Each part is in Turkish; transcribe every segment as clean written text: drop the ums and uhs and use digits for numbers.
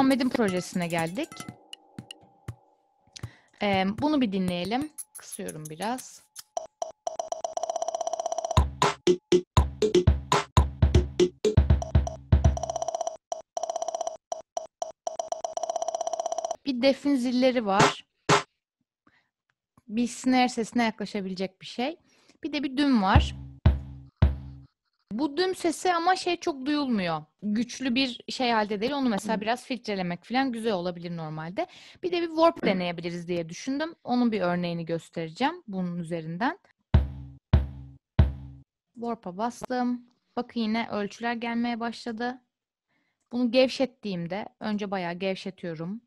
Muhammed'in projesine geldik. Bunu bir dinleyelim. Kısıyorum biraz. Bir defin zilleri var. Bir snare sesine yaklaşabilecek bir şey. Bir de bir düm var. Bu düm sesi ama çok duyulmuyor. Güçlü bir şey halde değil. Onu mesela biraz filtrelemek falan güzel olabilir normalde. Bir de bir warp deneyebiliriz diye düşündüm. Onun bir örneğini göstereceğim bunun üzerinden. Warp'a bastım. Bakın yine ölçüler gelmeye başladı. Bunu gevşettiğimde önce bayağı gevşetiyorum.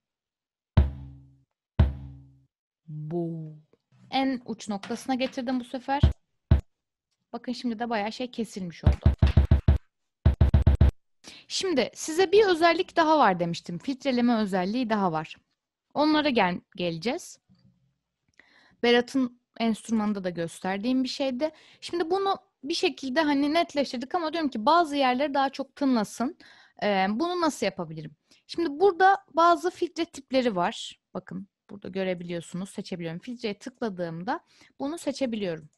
Bu. En uç noktasına getirdim bu sefer. Bakın şimdi de bayağı kesilmiş oldu. Şimdi size bir özellik daha var demiştim. Filtreleme özelliği daha var. Onlara geleceğiz. Berat'ın enstrümanında da gösterdiğim bir şeydi. Şimdi bunu bir şekilde netleştirdik ama diyorum ki bazı yerleri daha çok tınlasın. Bunu nasıl yapabilirim? Şimdi burada bazı filtre tipleri var. Bakın burada görebiliyorsunuz, seçebiliyorum. Filtreye tıkladığımda bunu seçebiliyorum.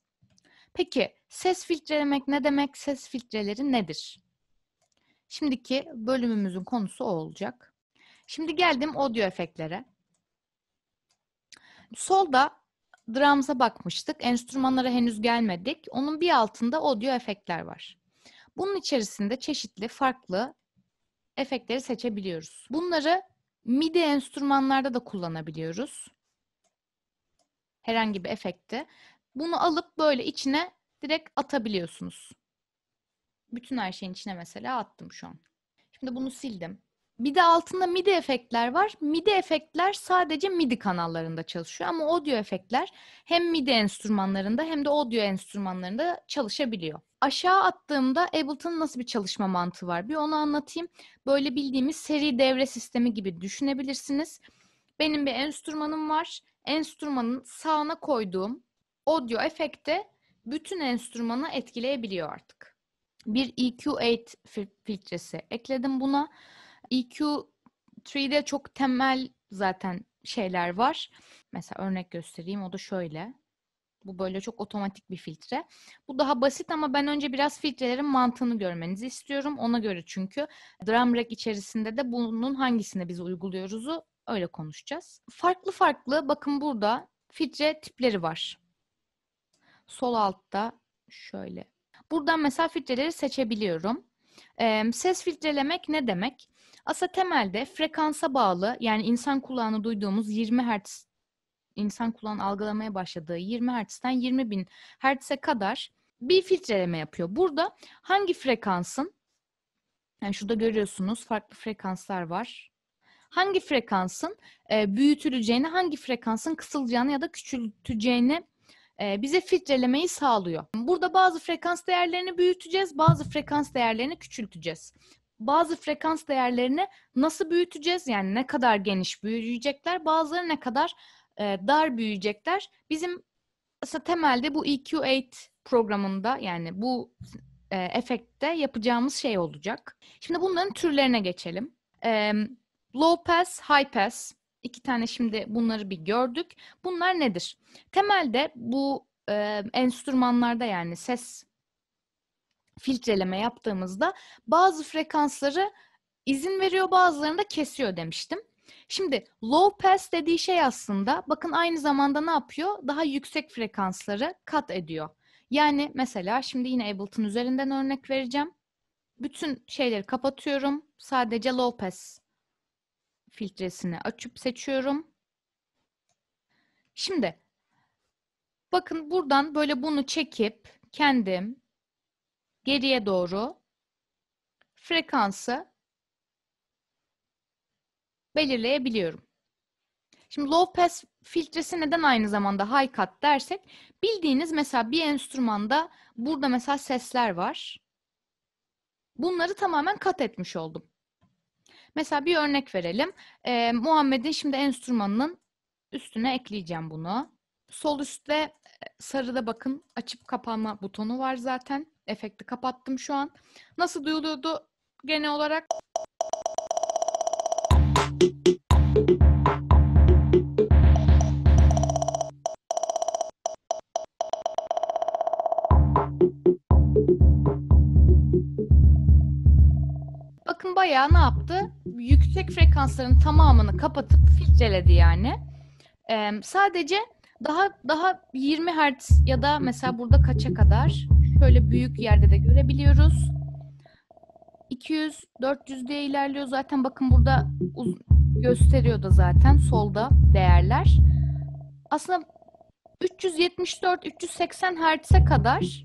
Peki ses filtrelemek ne demek? Ses filtreleri nedir? Şimdiki bölümümüzün konusu o olacak. Şimdi geldim audio efektlere. Solda drums'a bakmıştık. Enstrümanlara henüz gelmedik. Onun bir altında audio efektler var. Bunun içerisinde çeşitli farklı efektleri seçebiliyoruz. Bunları MIDI enstrümanlarda da kullanabiliyoruz. Herhangi bir efekti. Bunu alıp böyle içine direkt atabiliyorsunuz. Bütün her şeyin içine mesela attım şu an. Şimdi bunu sildim. Bir de altında MIDI efektler var. MIDI efektler sadece MIDI kanallarında çalışıyor ama audio efektler hem MIDI enstrümanlarında hem de audio enstrümanlarında çalışabiliyor. Aşağı attığımda Ableton'ın nasıl bir çalışma mantığı var? Bir onu anlatayım. Böyle bildiğimiz seri devre sistemi gibi düşünebilirsiniz. Benim bir enstrümanım var. Enstrümanın sağına koyduğum audio efekti bütün enstrümanı etkileyebiliyor artık. Bir EQ8 filtresi ekledim buna. EQ3'de çok temel zaten şeyler var. Mesela örnek göstereyim. O da şöyle. Bu böyle çok otomatik bir filtre. Bu daha basit ama ben önce biraz filtrelerin mantığını görmenizi istiyorum. Ona göre çünkü drum rack içerisinde de bunun hangisini biz uyguluyoruzu öyle konuşacağız. Farklı farklı bakın burada filtre tipleri var. Sol altta şöyle. Buradan mesela filtreleri seçebiliyorum. Ses filtrelemek ne demek? Aslında temelde frekansa bağlı, yani insan kulağını duyduğumuz 20 Hz, insan kulağını algılamaya başladığı 20 Hz'den 20.000 Hz'e kadar bir filtreleme yapıyor. Burada hangi frekansın, yani şurada görüyorsunuz farklı frekanslar var. Hangi frekansın büyütüleceğini, hangi frekansın kısılacağını ya da küçülteceğini bize filtrelemeyi sağlıyor. Burada bazı frekans değerlerini büyüteceğiz, bazı frekans değerlerini küçülteceğiz. Bazı frekans değerlerini nasıl büyüteceğiz? Yani ne kadar geniş büyüyecekler, bazıları ne kadar dar büyüyecekler. Bizim aslında temelde bu EQ8 programında, yani bu efektte yapacağımız şey olacak. Şimdi bunların türlerine geçelim. Low pass, high pass. İki tane şimdi bunları bir gördük. Bunlar nedir? Temelde bu enstrümanlarda, yani ses filtreleme yaptığımızda bazı frekansları izin veriyor, bazılarını da kesiyor demiştim. Şimdi low pass dediği şey aslında bakın aynı zamanda ne yapıyor? Daha yüksek frekansları kat ediyor. Yani mesela şimdi yine Ableton üzerinden örnek vereceğim. Bütün şeyleri kapatıyorum. Sadece low pass filtresini açıp seçiyorum. Şimdi bakın buradan böyle bunu çekip kendim geriye doğru frekansı belirleyebiliyorum. Şimdi low pass filtresi neden aynı zamanda high cut dersek, bildiğiniz mesela bir enstrümanda burada mesela sesler var. Bunları tamamen kat etmiş oldum. Mesela bir örnek verelim. Muhammed'in şimdi enstrümanının üstüne ekleyeceğim bunu. Sol üstte sarıda bakın açıp kapanma butonu var zaten. Efekti kapattım şu an. Nasıl duyuluyordu genel olarak? Bakın bayağı ne yaptı? Yüksek frekansların tamamını kapatıp filtreledi yani. Sadece daha 20 Hz ya da mesela burada kaça kadar? Şöyle büyük yerde de görebiliyoruz. 200, 400 diye ilerliyor zaten. Bakın burada gösteriyor da zaten solda değerler. Aslında 374, 380 Hz'e kadar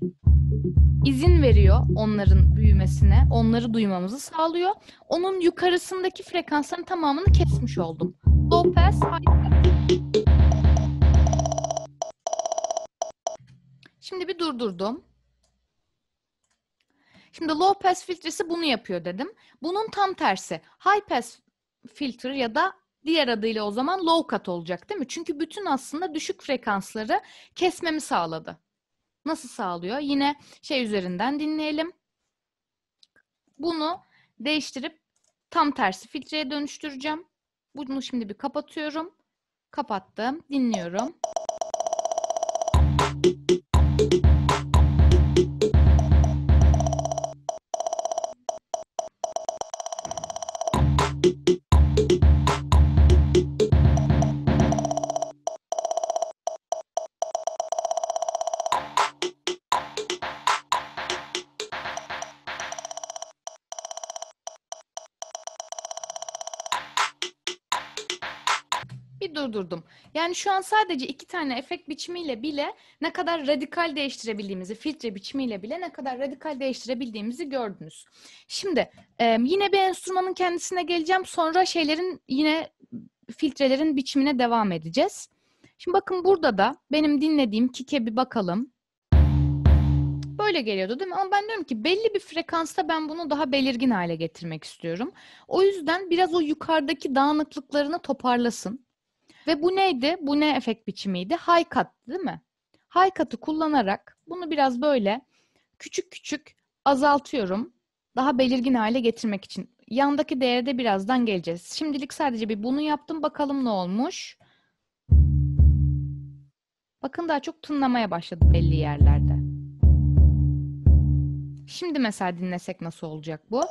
izin veriyor onların büyümesine, onları duymamızı sağlıyor. Onun yukarısındaki frekansların tamamını kesmiş oldum. Low pass, high pass. Şimdi bir durdurdum. Şimdi low pass filtresi bunu yapıyor dedim. Bunun tam tersi high pass filter ya da diğer adıyla o zaman low cut olacak değil mi? Çünkü bütün aslında düşük frekansları kesmemi sağladı. Nasıl sağlıyor? Yine şey üzerinden dinleyelim. Bunu değiştirip tam tersi filtreye dönüştüreceğim. Bunu şimdi bir kapatıyorum. Kapattım. Dinliyorum. Bir durdurdum. Yani şu an sadece 2 tane efekt biçimiyle bile ne kadar radikal değiştirebildiğimizi, filtre biçimiyle bile ne kadar radikal değiştirebildiğimizi gördünüz. Şimdi yine bir enstrümanın kendisine geleceğim. Sonra şeylerin yine filtrelerin biçimine devam edeceğiz. Şimdi bakın burada da benim dinlediğim kick'e bir bakalım. Böyle geliyordu değil mi? Ama ben diyorum ki belli bir frekansta ben bunu daha belirgin hale getirmek istiyorum. O yüzden biraz o yukarıdaki dağınıklıklarını toparlasın. Ve bu neydi? Bu ne efekt biçimiydi? High cut değil mi? High cut'ı kullanarak bunu biraz böyle küçük küçük azaltıyorum. Daha belirgin hale getirmek için. Yandaki değere de birazdan geleceğiz. Şimdilik sadece bir bunu yaptım. Bakalım ne olmuş. Bakın daha çok tınlamaya başladı belli yerlerde. Şimdi mesela dinlesek nasıl olacak bu?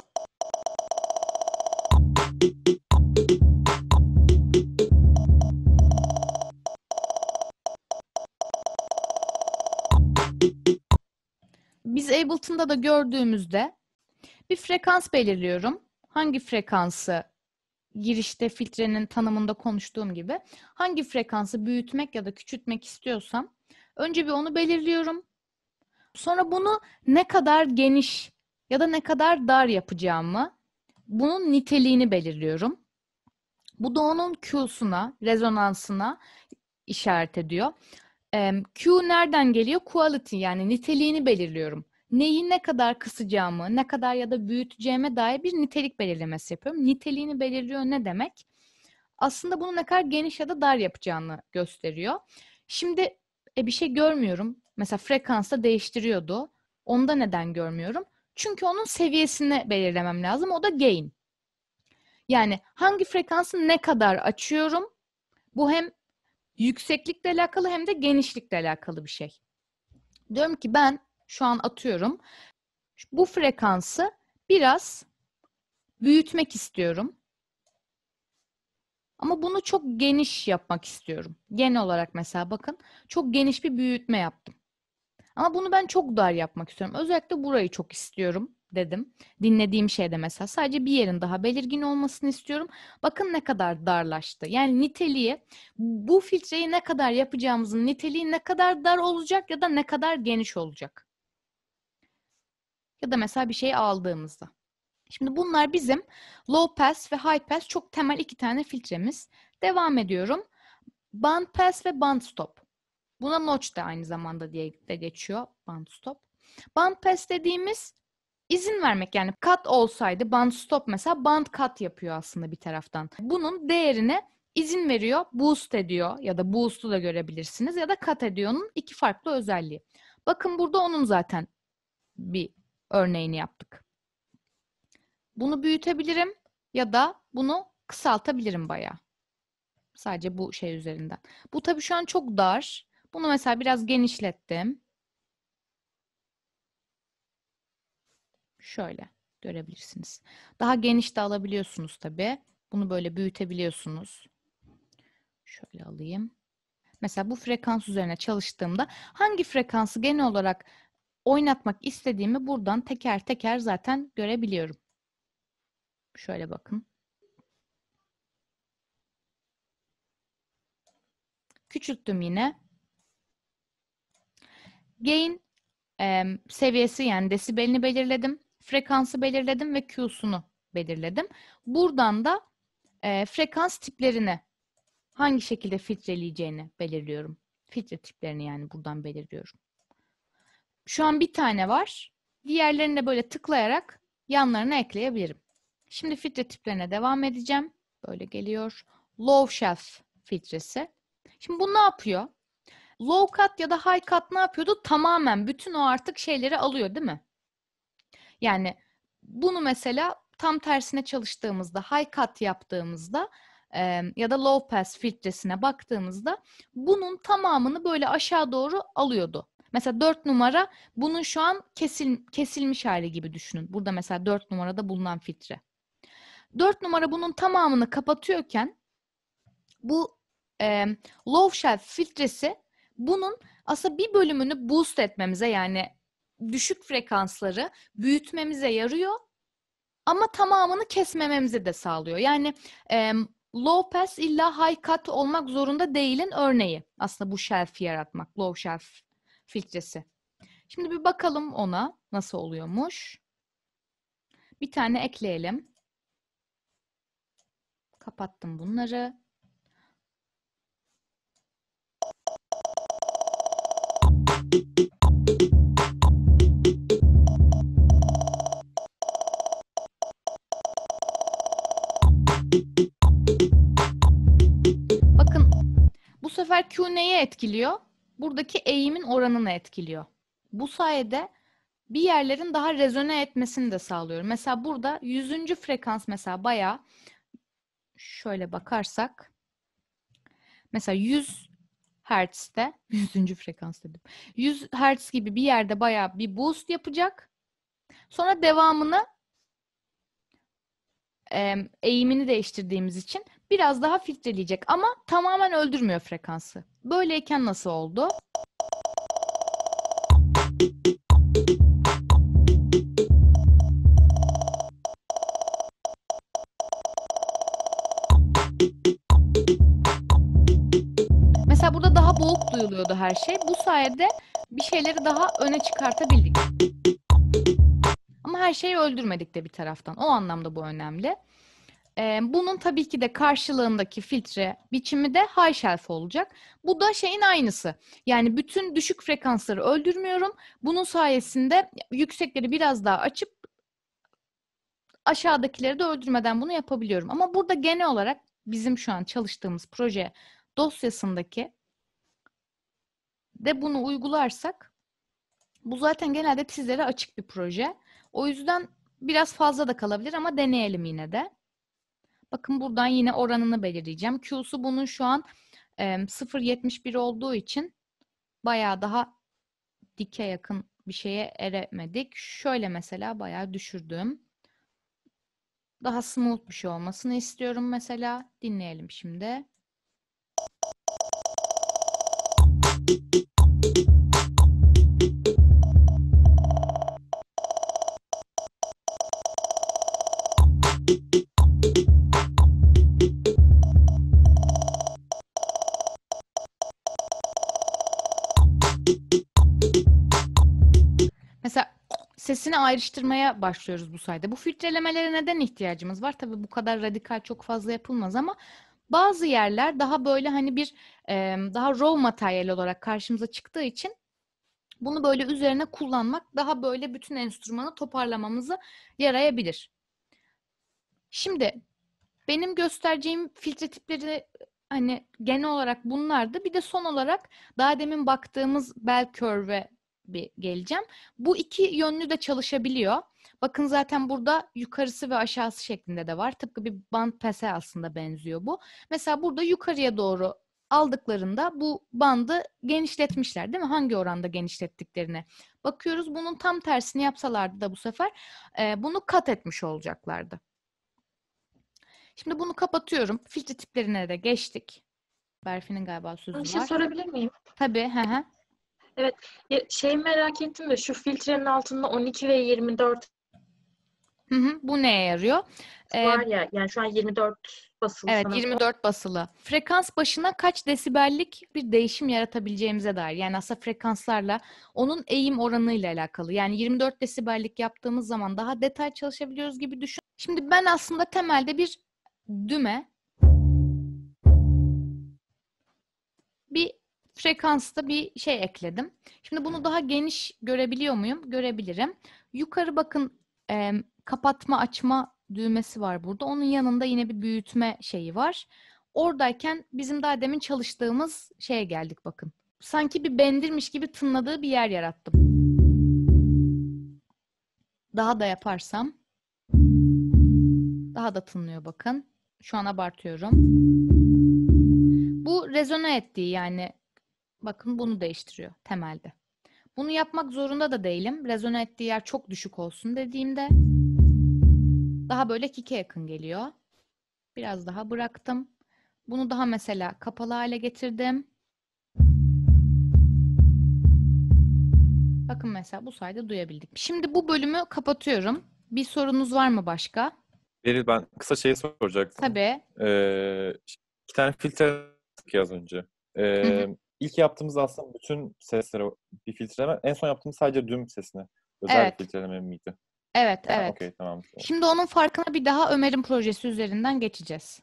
Biz Ableton'da da gördüğümüzde bir frekans belirliyorum. Hangi frekansı girişte filtrenin tanımında konuştuğum gibi hangi frekansı büyütmek ya da küçültmek istiyorsam önce bir onu belirliyorum. Sonra bunu ne kadar geniş ya da ne kadar dar yapacağımı, bunun niteliğini belirliyorum. Bu da onun Q'suna, rezonansına işaret ediyor. Q nereden geliyor? Quality yani niteliğini belirliyorum. Neyi ne kadar kısacağımı, ne kadar ya da büyüteceğime dair bir nitelik belirlemesi yapıyorum. Niteliğini belirliyor ne demek? Aslında bunu ne kadar geniş ya da dar yapacağını gösteriyor. Şimdi bir şey görmüyorum. Mesela frekansta değiştiriyordu. Onda neden görmüyorum? Çünkü onun seviyesini belirlemem lazım. O da gain. Yani hangi frekansı ne kadar açıyorum? Bu hem yükseklikle alakalı hem de genişlikle alakalı bir şey. Diyorum ki ben şu an atıyorum. Bu frekansı biraz büyütmek istiyorum. Ama bunu çok geniş yapmak istiyorum. Genel olarak mesela bakın çok geniş bir büyütme yaptım. Ama bunu ben çok dar yapmak istiyorum. Özellikle burayı çok istiyorum dedim. Dinlediğim şeyde mesela sadece bir yerin daha belirgin olmasını istiyorum. Bakın ne kadar darlaştı. Yani niteliği bu filtreyi ne kadar yapacağımızın niteliği ne kadar dar olacak ya da ne kadar geniş olacak. Ya da mesela bir şey aldığımızda. Şimdi bunlar bizim low pass ve high pass çok temel 2 tane filtremiz. Devam ediyorum. Band pass ve band stop. Buna notch da aynı zamanda diye de geçiyor. Band stop. Band pass dediğimiz izin vermek yani cut olsaydı band stop mesela band cut yapıyor aslında bir taraftan. Bunun değerini izin veriyor, boost ediyor ya da boost'u da görebilirsiniz ya da cut ediyor'nun 2 farklı özelliği. Bakın burada onun zaten bir örneğini yaptık. Bunu büyütebilirim ya da bunu kısaltabilirim bayağı. Sadece bu şey üzerinden. Bu tabii şu an çok dar. Bunu mesela biraz genişlettim. Şöyle görebilirsiniz. Daha geniş de alabiliyorsunuz tabii. Bunu böyle büyütebiliyorsunuz. Şöyle alayım. Mesela bu frekans üzerine çalıştığımda hangi frekansı genel olarak oynatmak istediğimi buradan teker teker zaten görebiliyorum. Şöyle bakın. Küçülttüm yine. Gain seviyesi yani desibelini belirledim. Frekansı belirledim ve Q'sunu belirledim. Buradan da frekans tiplerini hangi şekilde filtreleyeceğini belirliyorum. Filtre tiplerini yani buradan belirliyorum. Şu an bir tane var. Diğerlerini de böyle tıklayarak yanlarına ekleyebilirim. Şimdi filtre tiplerine devam edeceğim. Böyle geliyor. Low shelf filtresi. Şimdi bu ne yapıyor? Low cut ya da high cut ne yapıyordu? Tamamen bütün o artık şeyleri alıyor, değil mi? Yani bunu mesela tam tersine çalıştığımızda, high cut yaptığımızda ya da low pass filtresine baktığımızda bunun tamamını böyle aşağı doğru alıyordu. Mesela 4 numara bunun şu an kesilmiş hali gibi düşünün. Burada mesela 4 numarada bulunan filtre. 4 numara bunun tamamını kapatıyorken bu low shelf filtresi bunun aslında bir bölümünü boost etmemize yani düşük frekansları büyütmemize yarıyor ama tamamını kesmememizi de sağlıyor. Yani low pass illa high cut olmak zorunda değilin örneği aslında bu shelf'i yaratmak, low shelf filtresi. Şimdi bir bakalım ona nasıl oluyormuş. Bir tane ekleyelim. Kapattım bunları. Bakın bu sefer Q neyi etkiliyor? Buradaki eğimin oranını etkiliyor. Bu sayede bir yerlerin daha rezone etmesini de sağlıyorum. Mesela burada 100. frekans mesela bayağı şöyle bakarsak mesela 100 Hertz'te 100. frekans dedim. 100 Hertz gibi bir yerde bayağı bir boost yapacak. Sonra devamını eğimini değiştirdiğimiz için biraz daha filtreleyecek ama tamamen öldürmüyor frekansı. Böyleyken nasıl oldu? Mesela burada daha boğuk duyuluyordu her şey. Bu sayede bir şeyleri daha öne çıkartabildik. Ama her şeyi öldürmedik de bir taraftan. O anlamda bu önemli. Bunun tabii ki de karşılığındaki filtre biçimi de high shelf olacak. Bu da şeyin aynısı. Yani bütün düşük frekansları öldürmüyorum. Bunun sayesinde yüksekleri biraz daha açıp aşağıdakileri de öldürmeden bunu yapabiliyorum. Ama burada genel olarak bizim şu an çalıştığımız proje dosyasındaki de bunu uygularsak bu zaten genelde tizlere açık bir proje. O yüzden biraz fazla da kalabilir ama deneyelim yine de. Bakın buradan yine oranını belirleyeceğim. Q'su bunun şu an 0,71 olduğu için bayağı daha dike yakın bir şeye eremedik. Şöyle mesela bayağı düşürdüm. Daha smooth bir şey olmasını istiyorum mesela. Dinleyelim şimdi. Mesela sesini ayrıştırmaya başlıyoruz bu sayede. Bu filtrelemelere neden ihtiyacımız var? Tabii bu kadar radikal çok fazla yapılmaz ama bazı yerler daha böyle hani bir daha raw materyal olarak karşımıza çıktığı için bunu böyle üzerine kullanmak daha böyle bütün enstrümanı toparlamamızı yarayabilir. Şimdi benim göstereceğim filtre tipleri hani genel olarak bunlardı. Bir de son olarak daha demin baktığımız bell curve bir geleceğim. Bu iki yönlü de çalışabiliyor. Bakın zaten burada yukarısı ve aşağısı şeklinde de var. Tıpkı bir band pese aslında benziyor bu. Mesela burada yukarıya doğru aldıklarında bu bandı genişletmişler değil mi? Hangi oranda genişlettiklerine bakıyoruz. Bunun tam tersini yapsalardı da bu sefer bunu kat etmiş olacaklardı. Şimdi bunu kapatıyorum. Filtre tiplerine de geçtik. Berfin'in galiba sözü Bir şey var. sorabilir miyim? Tabii. Hı. Evet. Şey merak ettim de şu filtrenin altında 12 ve 24 Hı. Bu neye yarıyor? var ya. Yani şu an 24 basılı Evet, sanırım. 24 basılı. Frekans başına kaç desibellik bir değişim yaratabileceğimize dair. Yani aslında frekanslarla onun eğim oranıyla alakalı. Yani 24 desibellik yaptığımız zaman daha detay çalışabiliyoruz gibi düşün. Şimdi ben aslında temelde bir düğme, bir frekansta bir şey ekledim. Şimdi bunu daha geniş görebiliyor muyum? Görebilirim. Yukarı bakın, kapatma açma düğmesi var burada. Onun yanında yine bir büyütme şeyi var. Oradayken bizim daha demin çalıştığımız şeye geldik bakın. Sanki bir bendirmiş gibi tınladığı bir yer yarattım. Daha da yaparsam daha da tınlıyor bakın. Şu an abartıyorum. Bu rezone ettiği, yani bakın bunu değiştiriyor temelde. Bunu yapmak zorunda da değilim. Rezone ettiği yer çok düşük olsun dediğimde daha böyle kick'e yakın geliyor. Biraz daha bıraktım. Bunu daha mesela kapalı hale getirdim. Bakın mesela bu sayede duyabildik. Şimdi bu bölümü kapatıyorum. Bir sorunuz var mı başka? Beril, ben kısa şeyi soracaktım. Tabii. İki tane filtre yaptık ya az önce. Hı hı. İlk yaptığımız aslında bütün seslere bir filtreleme. En son yaptığımız sadece düm sesine. Özel bir Evet. filtreleme miydi? Evet, Ha, evet. okey, tamam. Şimdi onun farkına bir daha Ömer'in projesi üzerinden geçeceğiz.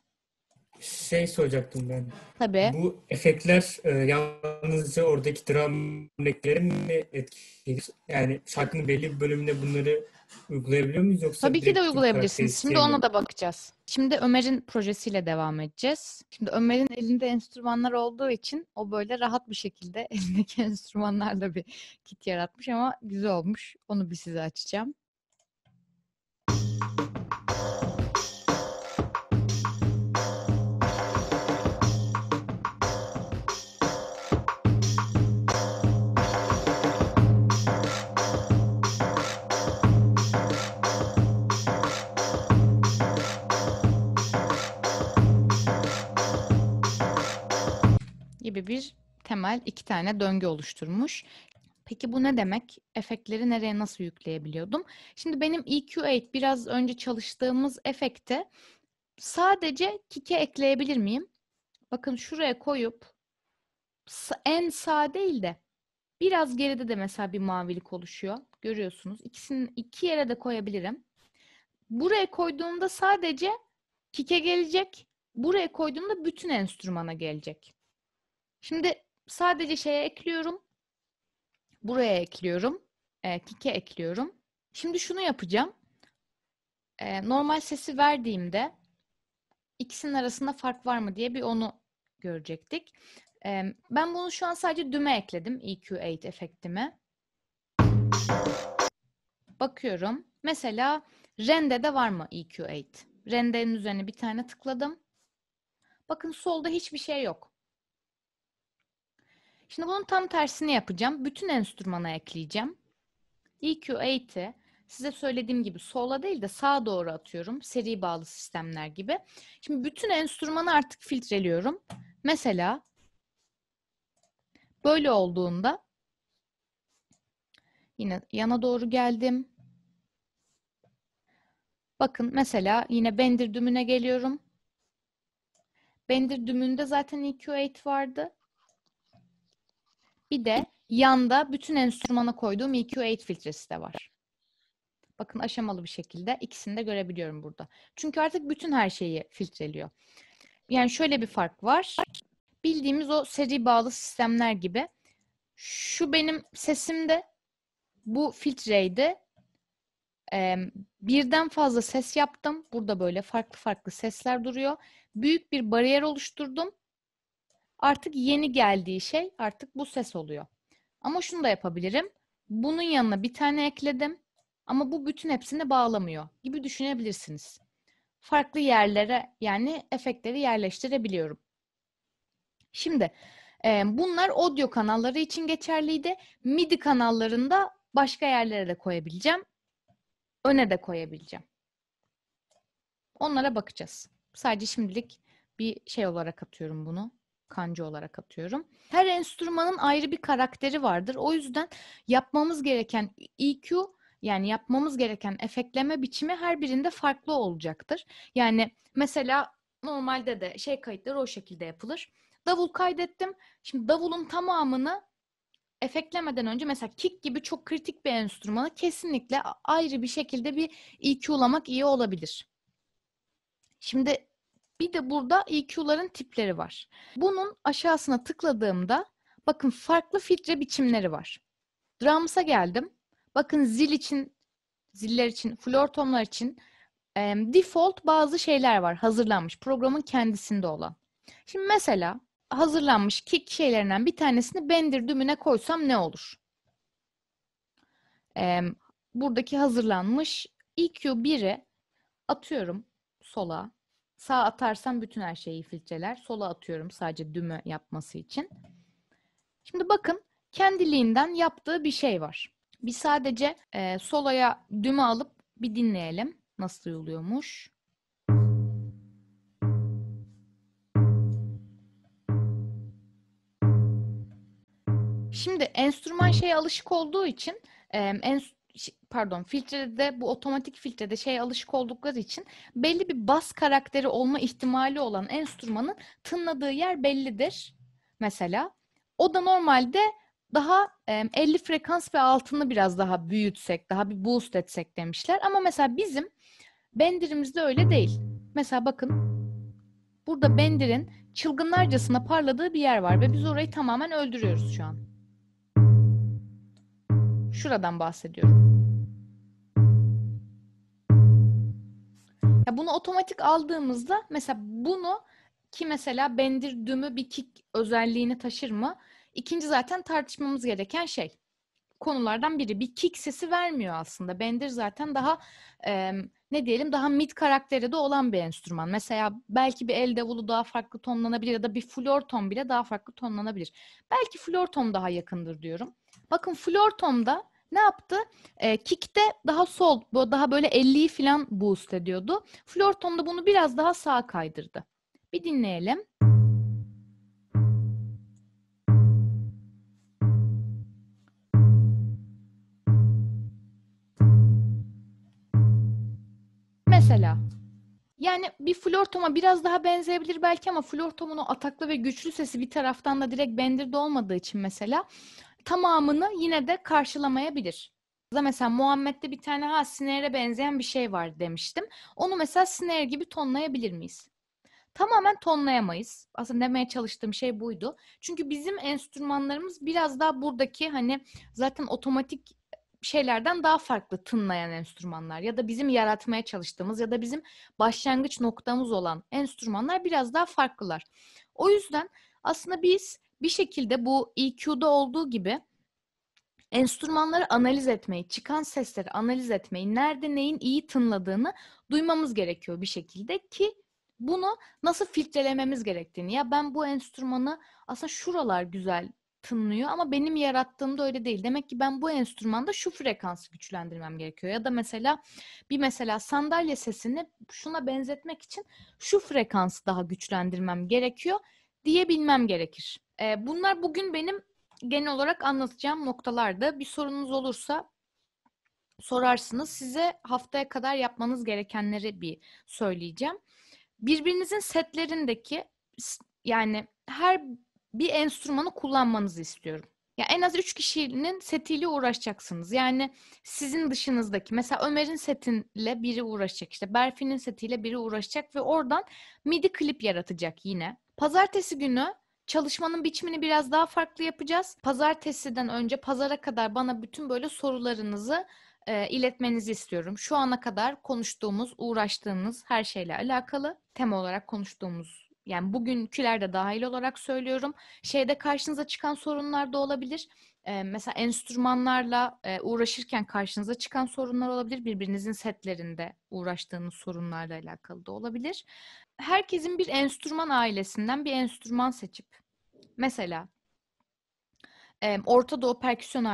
Şey soracaktım ben. Tabii. Bu efektler yalnızca oradaki dram renklerini mi etkiliyor? Yani şarkının belli bir bölümünde bunları uygulayabiliyor muyuz yoksa Tabii ki de direkt tüm uygulayabilirsiniz. Şimdi karakteristiğe mi? ona da bakacağız. Şimdi Ömer'in projesiyle devam edeceğiz. Şimdi Ömer'in elinde enstrümanlar olduğu için o böyle rahat bir şekilde elindeki enstrümanlarla bir kit yaratmış ama güzel olmuş. Onu bir size açacağım. Gibi bir temel iki tane döngü oluşturmuş. Peki bu ne demek? Efektleri nereye nasıl yükleyebiliyordum? Şimdi benim EQ8 biraz önce çalıştığımız efekte sadece kick'e ekleyebilir miyim? Bakın şuraya koyup en sağ değil de biraz geride de mesela bir mavilik oluşuyor. Görüyorsunuz. İkisini iki yere de koyabilirim. Buraya koyduğumda sadece kick'e gelecek. Buraya koyduğumda bütün enstrümana gelecek. Şimdi sadece şeye ekliyorum. Buraya ekliyorum. Kick'e ekliyorum. Şimdi şunu yapacağım. Normal sesi verdiğimde ikisinin arasında fark var mı diye bir onu görecektik. Ben bunu şu an sadece düğme ekledim. EQ8 efektime. Bakıyorum. Mesela rende'de var mı EQ8? Rende'nin üzerine bir tane tıkladım. Bakın solda hiçbir şey yok. Şimdi bunun tam tersini yapacağım. Bütün enstrümana ekleyeceğim. EQ8'i size söylediğim gibi sola değil de sağa doğru atıyorum. Seri bağlı sistemler gibi. Şimdi bütün enstrümanı artık filtreliyorum. Mesela böyle olduğunda yine yana doğru geldim. Bakın mesela yine Bender dümüne geliyorum. Bender dümünde zaten EQ8 vardı. Bir de yanda bütün enstrümana koyduğum EQ8 filtresi de var. Bakın aşamalı bir şekilde ikisini de görebiliyorum burada. Çünkü artık bütün her şeyi filtreliyor. Yani şöyle bir fark var. Bildiğimiz o seri bağlı sistemler gibi. Şu benim sesimde, bu filtreydi. Birden fazla ses yaptım. Burada böyle farklı farklı sesler duruyor. Büyük bir bariyer oluşturdum. Artık yeni geldiği şey artık bu ses oluyor. Ama şunu da yapabilirim. bunun yanına bir tane ekledim ama bu bütün hepsini bağlamıyor gibi düşünebilirsiniz. Farklı yerlere yani efektleri yerleştirebiliyorum. Şimdi bunlar audio kanalları için geçerliydi. MIDI kanallarında başka yerlere de koyabileceğim. Öne de koyabileceğim. Onlara bakacağız. Sadece şimdilik bir şey olarak atıyorum bunu. Kancı olarak atıyorum. Her enstrümanın ayrı bir karakteri vardır. O yüzden yapmamız gereken EQ yani yapmamız gereken efektleme biçimi her birinde farklı olacaktır. Yani mesela normalde de şey kayıtları o şekilde yapılır. Davul kaydettim. Şimdi davulun tamamını efektlemeden önce mesela kick gibi çok kritik bir enstrümanı kesinlikle ayrı bir şekilde bir EQ'lamak iyi olabilir. Şimdi bir de burada EQ'ların tipleri var. Bunun aşağısına tıkladığımda bakın farklı filtre biçimleri var. Drums'a geldim. Bakın ziller için, flortomlar için default bazı şeyler var hazırlanmış. Programın kendisinde olan. Şimdi mesela hazırlanmış kick şeylerinden bir tanesini Bender dümüne koysam ne olur? Buradaki hazırlanmış EQ 1'i atıyorum sola. Sağa atarsam bütün her şeyi filtreler. Sola atıyorum sadece düğme yapması için. Şimdi bakın kendiliğinden yaptığı bir şey var. Biz sadece solaya düğme alıp bir dinleyelim. Nasıl duyuluyormuş? Şimdi enstrüman şeye alışık olduğu için filtrede bu otomatik filtrede şeye alışık oldukları için belli bir bas karakteri olma ihtimali olan enstrümanın tınladığı yer bellidir. Mesela o da normalde daha 50 frekans ve altını biraz daha büyütsek, daha bir boost etsek demişler. Ama mesela bizim Bender'imizde öyle değil. Mesela bakın burada Bender'in çılgınlarcasına parladığı bir yer var ve biz orayı tamamen öldürüyoruz şu an. Şuradan bahsediyorum. Ya bunu otomatik aldığımızda mesela bunu ki mesela Bender dümü bir kick özelliğini taşır mı? İkinci zaten tartışmamız gereken şey. Konulardan biri. Bir kick sesi vermiyor aslında. Bender zaten daha ne diyelim daha mid karakteri de olan bir enstrüman. Mesela belki bir el davulu daha farklı tonlanabilir ya da bir flortom bile daha farklı tonlanabilir. Belki flortom daha yakındır diyorum. Bakın flortomda ne yaptı? Kick'te daha sol, daha böyle 50'yi falan boost ediyordu. Flortomda bunu biraz daha sağa kaydırdı. Bir dinleyelim. Mesela yani bir flortoma biraz daha benzeyebilir belki ama flortomun o ataklı ve güçlü sesi bir taraftan da direkt Bender'de olmadığı için mesela tamamını yine de karşılamayabilir. Mesela Muhammed'de bir tane snare'e benzeyen bir şey var demiştim. Onu mesela snare gibi tonlayabilir miyiz? Tamamen tonlayamayız. Aslında demeye çalıştığım şey buydu. Çünkü bizim enstrümanlarımız biraz daha buradaki hani zaten otomatik şeylerden daha farklı tınlayan enstrümanlar ya da bizim yaratmaya çalıştığımız ya da bizim başlangıç noktamız olan enstrümanlar biraz daha farklılar. O yüzden aslında biz bir şekilde bu EQ'da olduğu gibi enstrümanları analiz etmeyi, çıkan sesleri analiz etmeyi, nerede neyin iyi tınladığını duymamız gerekiyor bir şekilde ki bunu nasıl filtrelememiz gerektiğini. Ya ben bu enstrümanı aslında şuralar güzel tınlıyor ama benim yarattığımda öyle değil. Demek ki ben bu enstrümanda şu frekansı güçlendirmem gerekiyor. Ya da mesela sandalye sesini şuna benzetmek için şu frekansı daha güçlendirmem gerekiyor diyebilmem gerekir. Bunlar bugün benim genel olarak anlatacağım noktalarda. Bir sorunuz olursa sorarsınız. Size haftaya kadar yapmanız gerekenleri bir söyleyeceğim. Birbirinizin setlerindeki yani her bir enstrümanı kullanmanızı istiyorum. Ya en az 3 kişinin setiyle uğraşacaksınız. Yani sizin dışınızdaki mesela Ömer'in setiyle biri uğraşacak, işte Berfi'nin setiyle biri uğraşacak ve oradan MIDI klip yaratacak yine. Pazartesi günü çalışmanın biçimini biraz daha farklı yapacağız. Pazartesiden önce pazara kadar bana bütün böyle sorularınızı iletmenizi istiyorum. Şu ana kadar konuştuğumuz, uğraştığımız her şeyle alakalı. Tema olarak konuştuğumuz Yani bugünküler de dahil olarak söylüyorum. Şeyde karşınıza çıkan sorunlar da olabilir. Mesela enstrümanlarla uğraşırken karşınıza çıkan sorunlar olabilir. Birbirinizin setlerinde uğraştığınız sorunlarla alakalı da olabilir. Herkesin bir enstrüman ailesinden bir enstrüman seçip mesela Orta Doğu perküsyon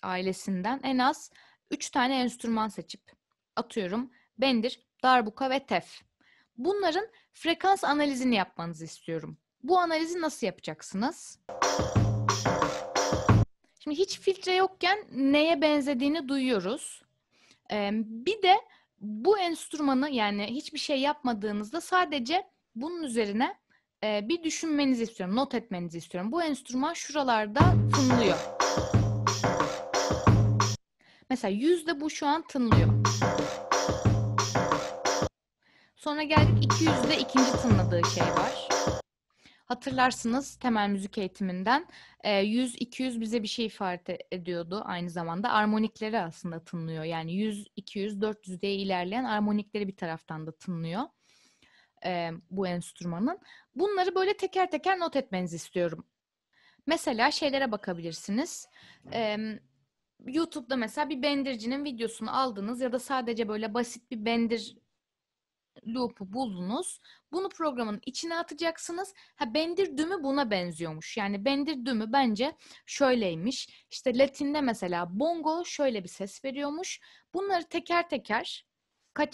ailesinden en az 3 tane enstrüman seçip atıyorum bendir, darbuka ve tef. Bunların frekans analizini yapmanızı istiyorum. Bu analizi nasıl yapacaksınız? Şimdi hiç filtre yokken neye benzediğini duyuyoruz. Bir de bu enstrümanı yani hiçbir şey yapmadığınızda sadece bunun üzerine bir düşünmenizi istiyorum, not etmenizi istiyorum. Bu enstrüman şuralarda tınlıyor. Mesela yüzde bu şu an tınlıyor. Sonra geldik 200'de ikinci tınladığı şey var. Hatırlarsınız temel müzik eğitiminden 100-200 bize bir şey ifade ediyordu aynı zamanda. Armonikleri aslında tınlıyor. Yani 100, 200, 400 diye ilerleyen armonikleri bir taraftan da tınlıyor bu enstrümanın. Bunları böyle teker teker not etmenizi istiyorum. Mesela şeylere bakabilirsiniz. YouTube'da mesela bir bendircinin videosunu aldınız ya da sadece böyle basit bir bendir loop'u buldunuz. Bunu programın içine atacaksınız. Ha bendir dümü buna benziyormuş. Yani bendir dümü bence şöyleymiş. İşte Latin'de mesela bongo şöyle bir ses veriyormuş. Bunları teker teker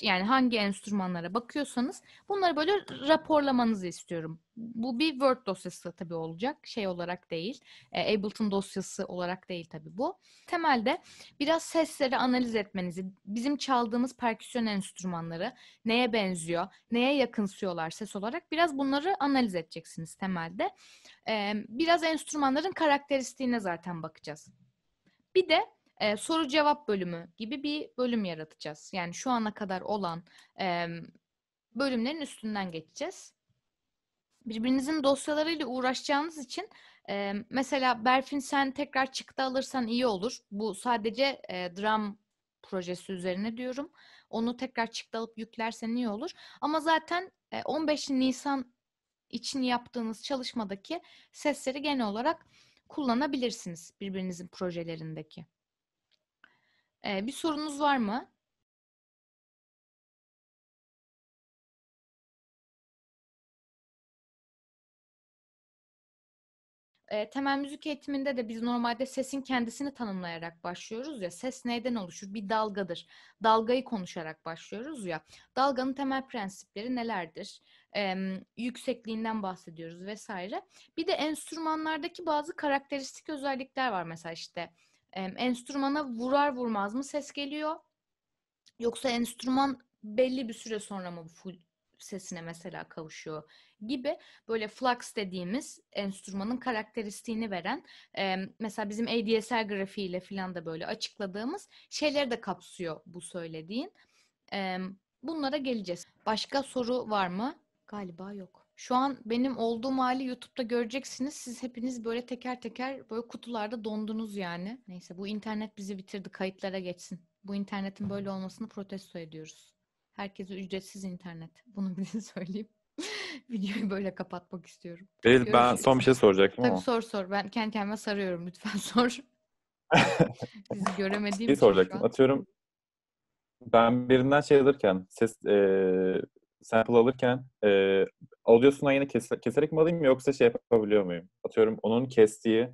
yani hangi enstrümanlara bakıyorsanız bunları böyle raporlamanızı istiyorum. Bu bir Word dosyası tabii olacak. Şey olarak değil. Ableton dosyası olarak değil tabii bu. Temelde biraz sesleri analiz etmenizi, bizim çaldığımız perküsyon enstrümanları neye benziyor, neye yakınsıyorlar ses olarak biraz bunları analiz edeceksiniz temelde. Biraz enstrümanların karakteristiğine zaten bakacağız. Bir de soru cevap bölümü gibi bir bölüm yaratacağız. Yani şu ana kadar olan bölümlerin üstünden geçeceğiz. Birbirinizin dosyalarıyla uğraşacağınız için mesela Berfin sen tekrar çıktı alırsan iyi olur. Bu sadece drum projesi üzerine diyorum. Onu tekrar çıktı alıp yüklersen iyi olur. Ama zaten 15 Nisan için yaptığınız çalışmadaki sesleri genel olarak kullanabilirsiniz birbirinizin projelerindeki. Bir sorunuz var mı? Temel müzik eğitiminde de biz normalde sesin kendisini tanımlayarak başlıyoruz ya. Ses neyden oluşur? Bir dalgadır. Dalgayı konuşarak başlıyoruz ya. Dalganın temel prensipleri nelerdir? Yüksekliğinden bahsediyoruz vesaire. Bir de enstrümanlardaki bazı karakteristik özellikler var. Mesela işte enstrümana vurar vurmaz mı ses geliyor? Yoksa enstrüman belli bir süre sonra mı full sesine mesela kavuşuyor gibi böyle flux dediğimiz enstrümanın karakteristiğini veren mesela bizim ADSL grafiğiyle falan da böyle açıkladığımız şeyleri de kapsıyor bu söylediğin. Bunlara geleceğiz. Başka soru var mı? Galiba yok. Şu an benim olduğum hali YouTube'da göreceksiniz. Siz hepiniz böyle teker teker böyle kutularda dondunuz yani. Neyse bu internet bizi bitirdi. Kayıtlara geçsin. Bu internetin böyle olmasını protesto ediyoruz. Herkese ücretsiz internet. Bunu bir söyleyeyim. Videoyu böyle kapatmak istiyorum. Beril, ben son bir şey soracaktım Tabii ama. sor. Ben kendi kendime sarıyorum. Lütfen sor. Sizi göremediğim Şey için şu soracaktım. an. Atıyorum ben birinden şey alırken, sample alırken audiosundan yine keserek mi alayım yoksa şey yapabiliyor muyum? Atıyorum onun kestiği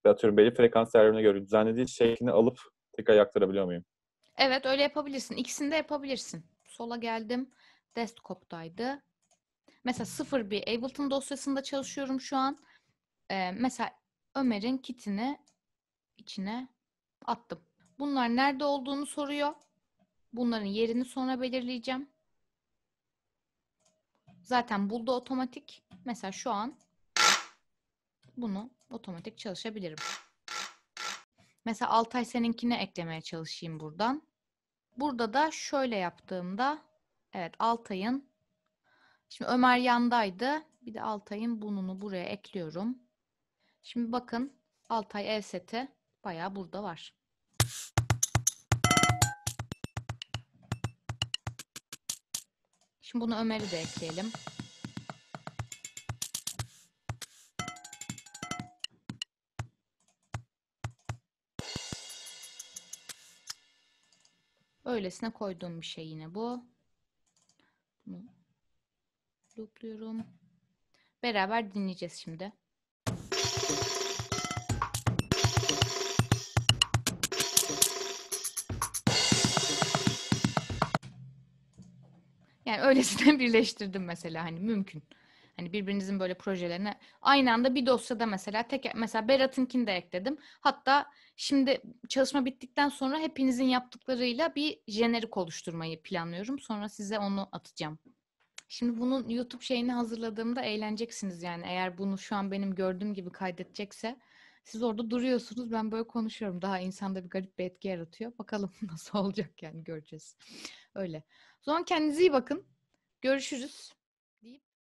ve atıyorum belli frekans değerlerine göre düzenlediği şeklini alıp tekrar aktarabiliyor muyum? Evet öyle yapabilirsin. İkisini de yapabilirsin. Sola geldim. Desktop'taydı. Mesela 01 Ableton dosyasında çalışıyorum şu an. Mesela Ömer'in kitini içine attım. Bunlar nerede olduğunu soruyor. Bunların yerini sonra belirleyeceğim. Zaten buldu otomatik. Mesela şu an bunu otomatik çalışabilirim. Mesela Altay seninkine eklemeye çalışayım buradan. Burada da şöyle yaptığımda evet Altay'ın şimdi Ömer yandaydı. Bir de Altay'ın bununu buraya ekliyorum. Şimdi bakın Altay ev seti bayağı burada var. Şimdi bunu Ömer'i de ekleyelim. Öylesine koyduğum bir şey yine bu. Bunu loopluyorum. Beraber dinleyeceğiz şimdi. Yani öylesine birleştirdim mesela hani mümkün. Hani birbirinizin böyle projelerini aynı anda bir dosyada mesela Berat'ınkini de ekledim. Hatta şimdi çalışma bittikten sonra hepinizin yaptıklarıyla bir jenerik oluşturmayı planlıyorum. Sonra size onu atacağım. Şimdi bunun YouTube şeyini hazırladığımda eğleneceksiniz yani. Eğer bunu şu an benim gördüğüm gibi kaydedecekse siz orada duruyorsunuz. Ben böyle konuşuyorum. Daha insanda bir garip bir etki yaratıyor. Bakalım nasıl olacak yani göreceğiz. Öyle. O zaman kendinize iyi bakın. Görüşürüz.